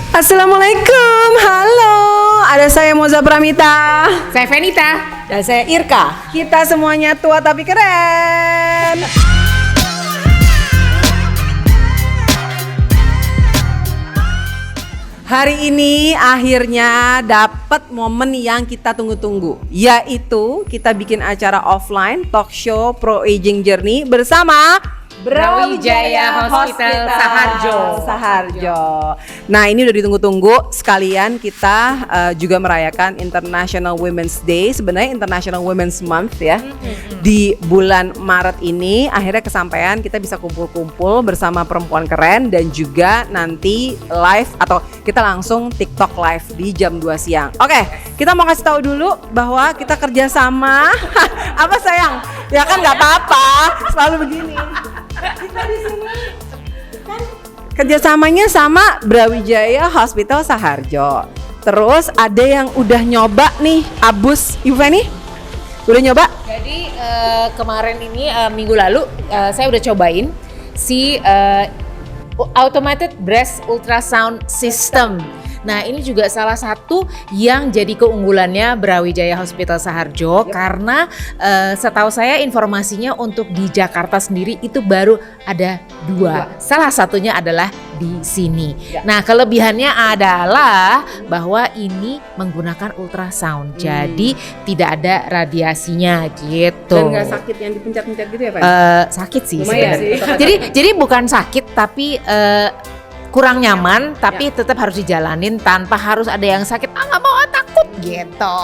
Assalamualaikum, halo. Ada saya Moza Pramita. Saya Venita. Dan saya Irka. Kita semuanya tua tapi keren. Hari ini akhirnya dapat momen yang kita tunggu-tunggu, yaitu kita bikin acara offline talk show Pro Aging Journey bersama Brawijaya Hospital Saharjo. Nah, ini udah ditunggu-tunggu. Sekalian kita juga merayakan International Women's Day, sebenarnya International Women's Month ya. Di bulan Maret ini akhirnya kesampaian, kita bisa kumpul-kumpul bersama perempuan keren dan juga nanti live atau kita langsung TikTok live di jam 2 siang. Oke, kita mau kasih tahu dulu bahwa kita kerjasama. Apa sayang? Ya kan nggak apa-apa, selalu begini. Kita di sini kan kerjasamanya sama Brawijaya Hospital Saharjo. Terus ada yang udah nyoba nih, Abus, Ibu Feni? Udah nyoba? Jadi kemarin ini minggu lalu saya udah cobain si automated breast ultrasound system. Nah, ini juga salah satu yang jadi keunggulannya Brawijaya Hospital Saharjo karena setahu saya informasinya untuk di Jakarta sendiri itu baru ada 2. Salah satunya adalah di sini. Nah, kelebihannya adalah bahwa ini menggunakan ultrasound. Jadi tidak ada radiasinya gitu. Dan nggak sakit yang dipencet-pencet gitu ya, Pak? Sakit sih Lumayan sebenarnya. Jadi bukan sakit tapi kurang nyaman, tapi tetap harus dijalanin tanpa harus ada yang sakit. Nggak mau, takut gitu.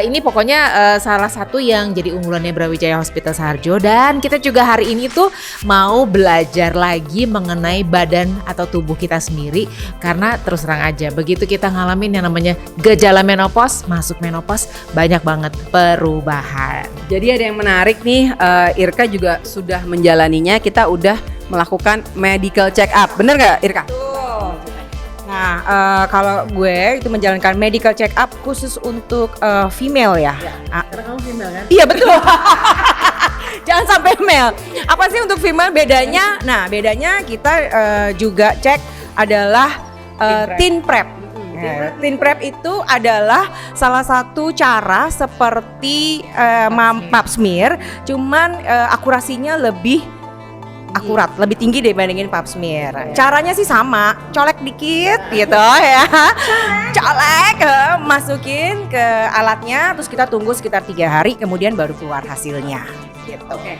Ini pokoknya salah satu yang jadi unggulannya Brawijaya Hospital Saharjo. Dan kita juga hari ini tuh mau belajar lagi mengenai badan atau tubuh kita sendiri. Karena terus terang aja, begitu kita ngalamin yang namanya gejala menopause, masuk menopause, banyak banget perubahan. Jadi ada yang menarik nih, Irka juga sudah menjalaninya. Kita udah melakukan medical check up, bener nggak Irka? Betul. Nah, kalau gue itu menjalankan medical check up khusus untuk female ya. Karena kamu female kan? Iya betul. Jangan sampai male. Apa sih untuk female bedanya? Nah, bedanya kita juga cek adalah teen prep. Teen prep itu adalah salah satu cara seperti pap smear, cuman akurasinya lebih akurat, lebih tinggi dibandingin pap smear. Caranya sih sama, colek dikit gitu ya. Colek, masukin ke alatnya, terus kita tunggu sekitar 3 hari, kemudian baru keluar hasilnya. Gitu. Oke.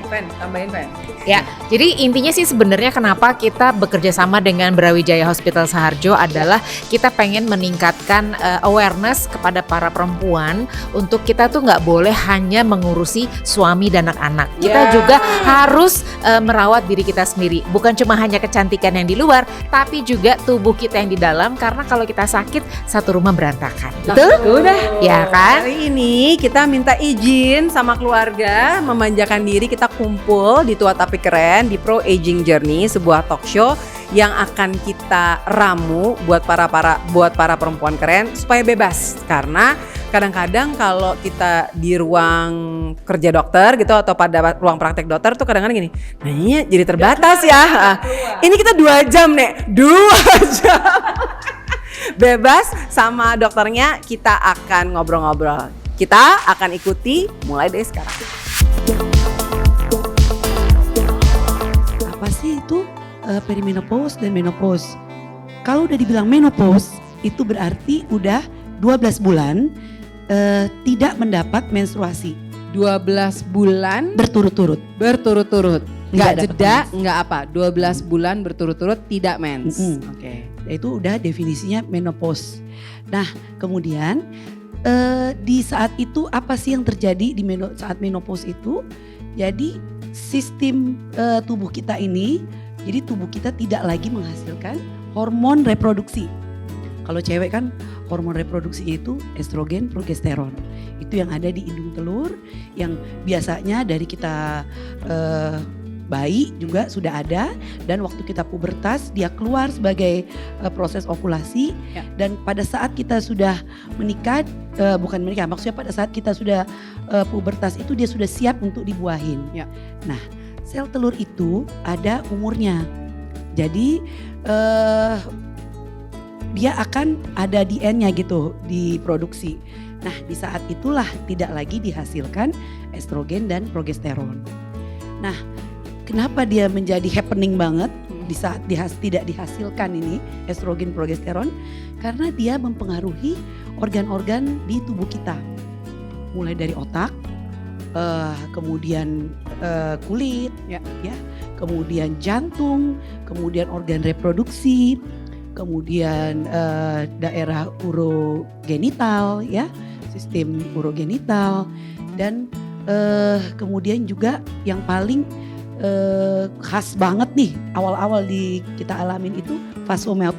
Fen, tambahin Fen. Ya, jadi intinya sih sebenarnya kenapa kita bekerja sama dengan Brawijaya Hospital Saharjo adalah kita pengen meningkatkan awareness kepada para perempuan untuk kita tuh nggak boleh hanya mengurusi suami dan anak-anak. Kita juga harus merawat diri kita sendiri. Bukan cuma hanya kecantikan yang di luar, tapi juga tubuh kita yang di dalam. Karena kalau kita sakit, satu rumah berantakan. Betul? Udah. Ya kan? Hari ini kita minta izin sama keluarga memanjakan diri, kita kumpul di Tua Tapi Keren di Pro Aging Journey, sebuah talk show yang akan kita ramu buat para perempuan keren supaya bebas. Karena kadang-kadang kalau kita di ruang kerja dokter gitu atau pada ruang praktek dokter tuh kadang-kadang gini, nah ini jadi terbatas ya. Ini kita 2 jam nih, 2 jam. Bebas sama dokternya, kita akan ngobrol-ngobrol. Kita akan ikuti mulai dari sekarang. Apa sih itu perimenopause dan menopause? Kalau udah dibilang menopause, itu berarti udah 12 bulan tidak mendapat menstruasi 12 bulan berturut-turut. Nggak Nggak jeda, dapat nggak apa, 12 bulan berturut-turut tidak mens. Oke. Itu udah definisinya menopause. Nah, kemudian di saat itu apa sih yang terjadi di saat menopause itu? Jadi sistem tubuh kita ini, jadi tubuh kita tidak lagi menghasilkan hormon reproduksi. Kalau cewek kan hormon reproduksinya itu estrogen, progesteron. Itu yang ada di indung telur, yang biasanya dari kita bayi juga sudah ada, dan waktu kita pubertas dia keluar sebagai proses ovulasi ya. Dan pada saat kita sudah menikah, bukan menikah, maksudnya pada saat kita sudah pubertas itu dia sudah siap untuk dibuahin ya. Nah, sel telur itu ada umurnya, jadi dia akan ada di end-nya gitu di produksi. Nah, di saat itulah tidak lagi dihasilkan estrogen dan progesteron. Nah, kenapa dia menjadi happening banget di saat tidak dihasilkan ini estrogen progesteron? Karena dia mempengaruhi organ-organ di tubuh kita. Mulai dari otak, kemudian kulit, ya, kemudian jantung, kemudian organ reproduksi, kemudian daerah urogenital, ya, sistem urogenital, dan kemudian juga yang paling khas banget nih awal-awal kita alamin itu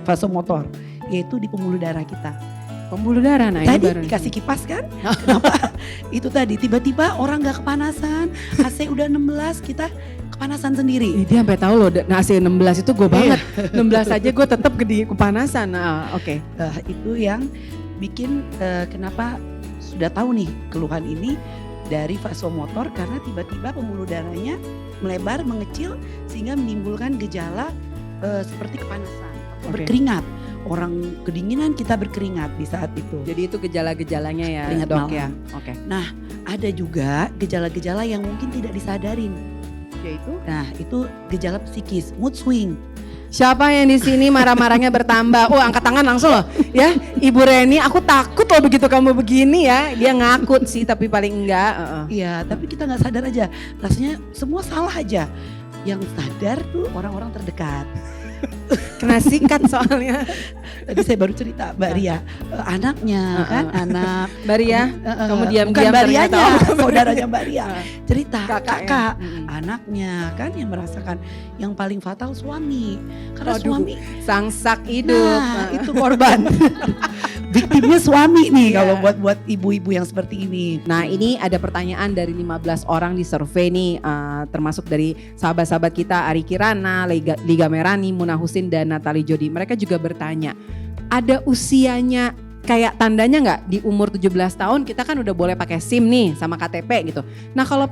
vasomotor, yaitu di pembuluh darah kita. Pembuluh darah, nah Tadi ini dikasih kipas kan? Kenapa? Itu tadi tiba-tiba orang gak kepanasan, AC udah 16 kita kepanasan sendiri. dia sampai tahu loh, nah AC 16 itu gue banget. 16 aja gue tetap kepanasan. Nah, oke. Itu yang bikin kenapa sudah tahu nih keluhan ini dari vasomotor, karena tiba-tiba pembuluh darahnya melebar, mengecil sehingga menimbulkan gejala seperti kepanasan atau Oke. berkeringat. Orang kedinginan kita berkeringat di saat itu. Jadi itu gejala-gejalanya ya, Keringat Dok malam. ya. Oke. Nah, ada juga gejala-gejala yang mungkin tidak disadarin. Yaitu Nah, itu gejala psikis, mood swing. siapa yang di sini marah-marahnya bertambah? Oh, angkat tangan langsung loh. Ya, Ibu Reni, aku takut loh begitu kamu begini ya. Dia ngakut sih, tapi paling enggak. Iya, tapi kita nggak sadar aja. Rasanya semua salah aja. Yang sadar tuh orang-orang terdekat. Kena sikat soalnya. Tadi saya baru cerita Mbak Ria, anaknya kan, anak. Mbak Ria, kamu bukan diam-diam Mbak ternyata. Rianya, saudaranya Mbak Ria. Cerita Kakak ya? kakak, Mm-mm. anaknya kan yang merasakan. Yang paling fatal suami. Karena Aduh, suami, Sangsak hidup. nah itu korban. Victimnya suami nih Iya. kalau buat ibu-ibu yang seperti ini. Nah, ini ada pertanyaan dari 15 orang di survei nih, termasuk dari sahabat-sahabat kita Ari Kirana, Liga Merani, Muna Husin, dan Natali Jodi. Mereka juga bertanya, ada usianya kayak tandanya nggak di umur 17 tahun kita kan udah boleh pakai SIM nih sama KTP gitu. Nah, kalau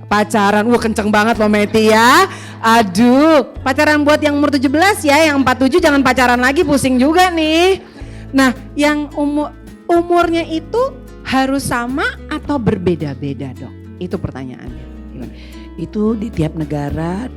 pacaran, kenceng banget loh Meti ya. Aduh, pacaran buat yang umur 17 ya, yang 47 jangan pacaran lagi, pusing juga nih. Nah, yang umurnya itu harus sama atau berbeda-beda, Dok? Itu pertanyaannya. Gimana? Itu di tiap negara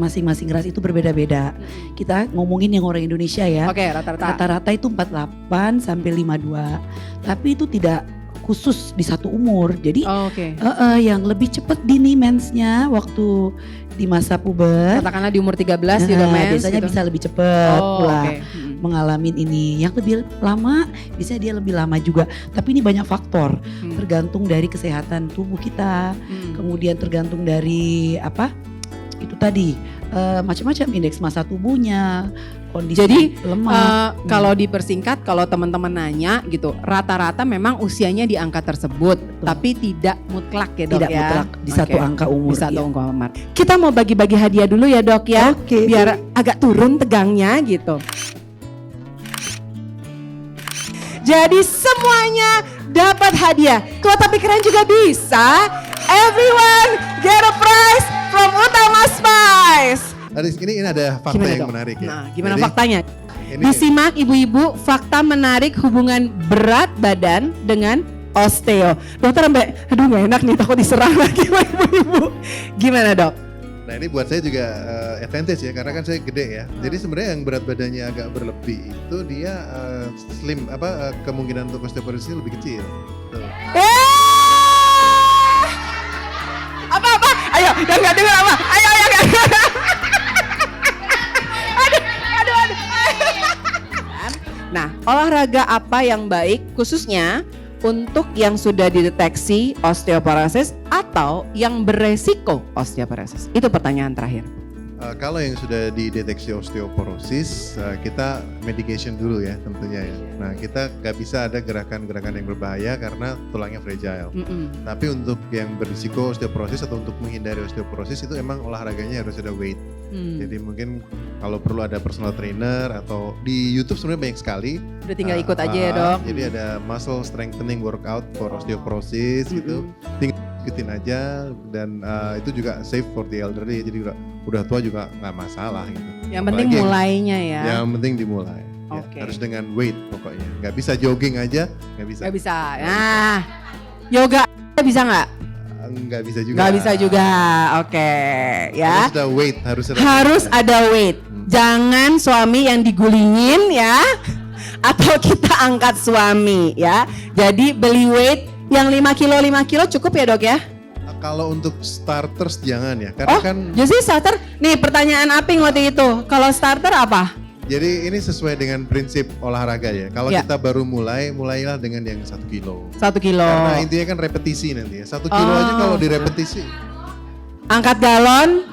masing-masing ras itu berbeda-beda. Kita ngomongin yang orang Indonesia ya. Oke, rata-rata. Rata-rata itu 48 sampai 52. Tapi itu tidak khusus di satu umur. Jadi Oh, oke. yang lebih cepat dini mensnya waktu di masa puber. Katakanlah di umur 13 juga mens biasanya gitu. bisa lebih cepat Oh, pula oke. mengalami ini. Yang lebih lama biasanya dia lebih lama juga. Tapi ini banyak faktor, tergantung dari kesehatan tubuh kita, kemudian tergantung dari apa? Itu tadi macam-macam indeks massa tubuhnya, kondisi Jadi lemak. kalau dipersingkat, kalau teman-teman nanya gitu, rata-rata memang usianya di angka tersebut, tapi tidak mutlak ya, Dok, tidak ya. mutlak di Oke. satu angka umur. Di satu iya. angka umur. Kita mau bagi-bagi hadiah dulu ya, Dok ya, Oke. biar agak turun tegangnya gitu. Jadi semuanya dapat hadiah. Tua tapi keren juga bisa. Everyone get a prize from Utama Spice. Ini ada fakta Gimana, yang Dok? menarik ya. Nah, gimana Jadi, faktanya? Ini Disimak ibu-ibu, fakta menarik hubungan berat badan dengan osteo. Dokter sampai, aduh gak enak nih, takut diserang lagi sama ibu-ibu. Gimana, Dok? Nah ini buat saya juga advantage ya, karena kan saya gede ya. Jadi sebenarnya yang berat badannya agak berlebih itu dia slim, kemungkinan untuk osteoporosis lebih kecil. Tuh. Apa-apa? Ayo, yang gak dengar apa? Ayo. Aduh. Nah, olahraga apa yang baik khususnya untuk yang sudah dideteksi osteoporosis atau yang beresiko osteoporosis? Itu pertanyaan terakhir. Kalau yang sudah dideteksi osteoporosis, kita medication dulu ya tentunya ya. Nah kita nggak bisa ada gerakan-gerakan yang berbahaya karena tulangnya fragile. Tapi untuk yang berisiko osteoporosis atau untuk menghindari osteoporosis itu emang olahraganya harus ada weight. Jadi mungkin kalau perlu ada personal trainer atau di YouTube sebenarnya banyak sekali. Udah tinggal ikut aja ya, Dok. Jadi ada muscle strengthening workout for osteoporosis gitu. Tinggal ikutin aja dan itu juga safe for the elderly. Jadi udah tua juga nggak masalah gitu. Yang penting Apalagi mulainya ya. Yang penting dimulai. Oke. Harus dengan weight pokoknya. Nggak bisa jogging aja, nggak bisa. Nggak bisa. Nah, yoga bisa nggak? Nggak bisa juga. Nggak bisa juga. Oke, ya. Harus ada weight, Harus ada weight. Jangan suami yang digulingin ya, atau kita angkat suami ya. Jadi beli weight yang 5 kilo cukup ya dok ya? Kalau untuk starters jangan ya, karena kan Jadi starter, nih pertanyaan Aping waktu itu, kalau starter apa? jadi ini sesuai dengan prinsip olahraga ya. Kalau Ya. kita baru mulailah dengan yang 1 kilo. 1 kilo. Karena intinya kan repetisi nanti ya. 1 kilo aja kalau direpetisi. Angkat galon.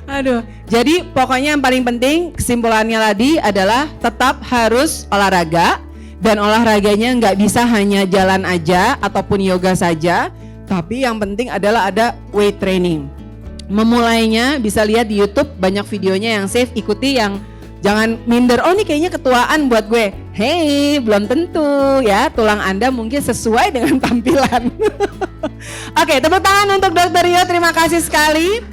Aduh. Jadi pokoknya yang paling penting kesimpulannya tadi adalah tetap harus olahraga. Dan olahraganya nggak bisa hanya jalan aja ataupun yoga saja, tapi yang penting adalah ada weight training. Memulainya bisa lihat di YouTube, banyak videonya yang safe, ikuti, yang jangan minder. Oh ini kayaknya ketuaan buat gue. Hey, belum tentu ya, tulang Anda mungkin sesuai dengan tampilan. Oke, tepuk tangan untuk Dr. Rio, terima kasih sekali.